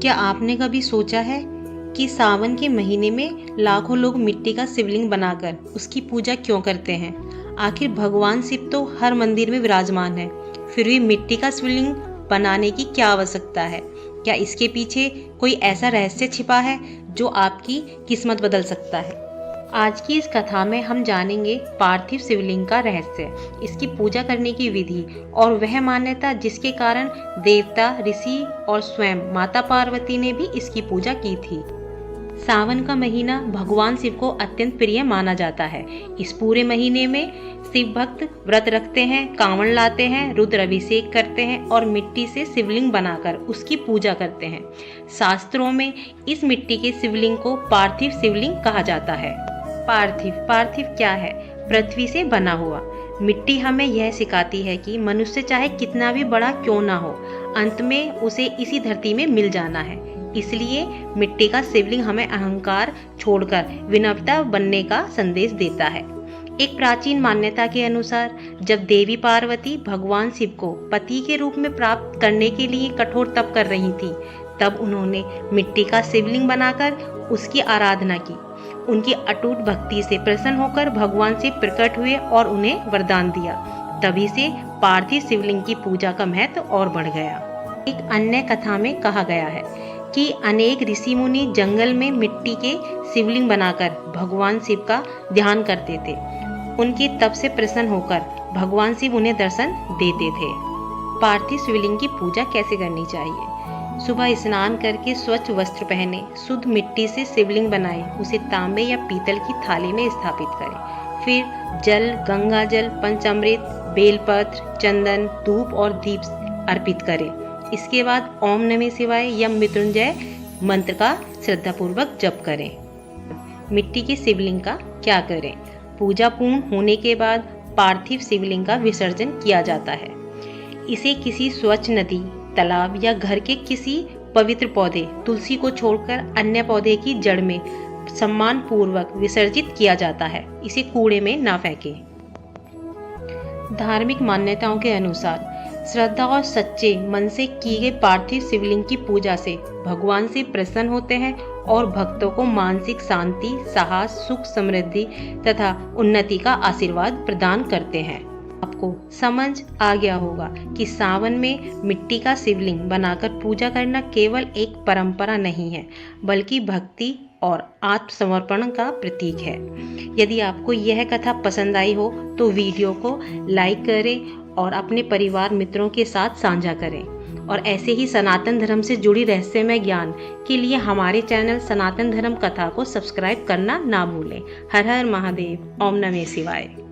क्या आपने कभी सोचा है कि सावन के महीने में लाखों लोग मिट्टी का शिवलिंग बनाकर उसकी पूजा क्यों करते हैं? आखिर भगवान शिव तो हर मंदिर में विराजमान है, फिर भी मिट्टी का शिवलिंग बनाने की क्या आवश्यकता है? क्या इसके पीछे कोई ऐसा रहस्य छिपा है जो आपकी किस्मत बदल सकता है? आज की इस कथा में हम जानेंगे पार्थिव शिवलिंग का रहस्य, इसकी पूजा करने की विधि और वह मान्यता जिसके कारण देवता, ऋषि और स्वयं माता पार्वती ने भी इसकी पूजा की थी। सावन का महीना भगवान शिव को अत्यंत प्रिय माना जाता है। इस पूरे महीने में शिव भक्त व्रत रखते हैं, कांवड़ लाते हैं, रुद्र अभिषेक करते हैं और मिट्टी से शिवलिंग बनाकर उसकी पूजा करते हैं। शास्त्रों में इस मिट्टी के शिवलिंग को पार्थिव शिवलिंग कहा जाता है। पार्थिव क्या है? पृथ्वी से बना हुआ। मिट्टी हमें यह सिखाती है कि मनुष्य चाहे कितना भी बड़ा क्यों ना हो, अंत में उसे इसी धरती में मिल जाना है। इसलिए मिट्टी का शिवलिंग हमें अहंकार छोड़कर विनम्रता बनने का संदेश देता है। एक प्राचीन मान्यता के अनुसार जब देवी पार्वती भगवान शिव को पति के रूप में प्राप्त करने के लिए कठोर तप कर रही थी, तब उन्होंने मिट्टी का शिवलिंग बनाकर उसकी आराधना की। उनकी अटूट भक्ति से प्रसन्न होकर भगवान शिव प्रकट हुए और उन्हें वरदान दिया। तभी से पार्थिव शिवलिंग की पूजा का महत्व और बढ़ गया। एक अन्य कथा में कहा गया है कि अनेक ऋषि मुनि जंगल में मिट्टी के शिवलिंग बनाकर भगवान शिव का ध्यान करते थे। उनकी तप से प्रसन्न होकर भगवान शिव उन्हें दर्शन देते थे। पार्थिव शिवलिंग की पूजा कैसे करनी चाहिए? सुबह स्नान करके स्वच्छ वस्त्र पहने, शुद्ध मिट्टी से शिवलिंग बनाएं, उसे तांबे या पीतल की थाली में स्थापित करें। फिर जल, गंगा जल, पंचामृत, बेलपत्र, चंदन, धूप और दीप अर्पित करें। इसके बाद ओम नमः शिवाय या मृत्युंजय मंत्र का श्रद्धापूर्वक जप करें। मिट्टी के शिवलिंग का क्या करें? पूजा पूर्ण होने के बाद पार्थिव शिवलिंग का विसर्जन किया जाता है। इसे किसी स्वच्छ नदी, तालाब या घर के किसी पवित्र पौधे, तुलसी को छोड़कर अन्य पौधे की जड़ में सम्मान पूर्वक विसर्जित किया जाता है। इसे कूड़े में ना फेंकें। धार्मिक मान्यताओं के अनुसार श्रद्धा और सच्चे मन से की गई पार्थिव शिवलिंग की पूजा से भगवान से प्रसन्न होते हैं और भक्तों को मानसिक शांति, साहस, सुख, समृद्धि तथा उन्नति का आशीर्वाद प्रदान करते हैं। आपको समझ आ गया होगा कि सावन में मिट्टी का शिवलिंग बनाकर पूजा करना केवल एक परंपरा नहीं है, बल्कि भक्ति और आत्मसमर्पण का प्रतीक है। यदि आपको यह कथा पसंद आई हो तो वीडियो को लाइक करें और अपने परिवार मित्रों के साथ साझा करें। और ऐसे ही सनातन धर्म से जुड़ी रहस्यमय ज्ञान के लिए हमारे चैनल सनातन धर्म कथा को सब्सक्राइब करना ना भूलें। हर हर महादेव। ओम नमः शिवाय।